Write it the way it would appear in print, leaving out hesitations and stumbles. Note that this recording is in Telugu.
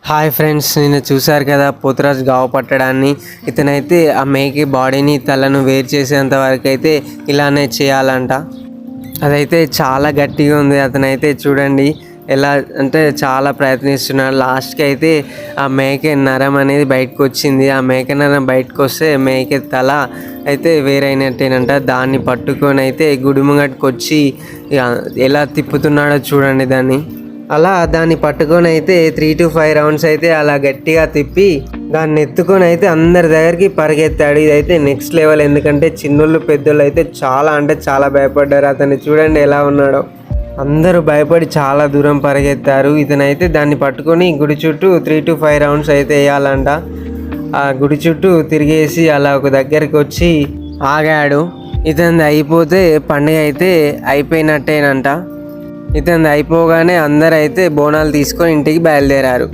హాయ్ ఫ్రెండ్స్, నిన్న చూశారు కదా పోతురాజు గావ పట్టడాన్ని. ఇతనైతే ఆ మేక బాడీని తలను వేరు చేసేంత వరకు అయితే ఇలానే చేయాలంట. అదైతే చాలా గట్టిగా ఉంది. అతనైతే చూడండి ఎలా అంటే చాలా ప్రయత్నిస్తున్నాడు. లాస్ట్కి అయితే ఆ మేక నరం అనేది బయటకు వచ్చింది. ఆ మేక నరం బయటకు వస్తే మేక తల అయితే వేరైనట్టేనంట. దాన్ని పట్టుకొని అయితే గుడి ముంగటికి వచ్చి ఎలా తిప్పుతున్నాడో చూడండి దాన్ని. అలా దాన్ని పట్టుకొని అయితే 3 to 5 రౌండ్స్ అయితే అలా గట్టిగా తిప్పి దాన్ని ఎత్తుకొని అయితే అందరి దగ్గరికి పరిగెత్తాడు. ఇదైతే నెక్స్ట్ లెవెల్. ఎందుకంటే చిన్నోళ్ళు పెద్దోళ్ళు అయితే చాలా అంటే చాలా భయపడ్డారు. అతన్ని చూడండి ఎలా ఉన్నాడో. అందరూ భయపడి చాలా దూరం పరిగెత్తారు. ఇతనైతే దాన్ని పట్టుకొని గుడి చుట్టూ 3 to 5 రౌండ్స్ అయితే వేయాలంట. ఆ గుడి చుట్టూ తిరిగేసి అలా ఒక దగ్గరికి వచ్చి ఆగాడు. ఇతనిది అయిపోతే పండుగ అయితే అయిపోయినట్టేనంట. ఇతనిది అయిపోగానే అందరూ అయితే బోనాలు తీసుకొని ఇంటికి బయలుదేరారు.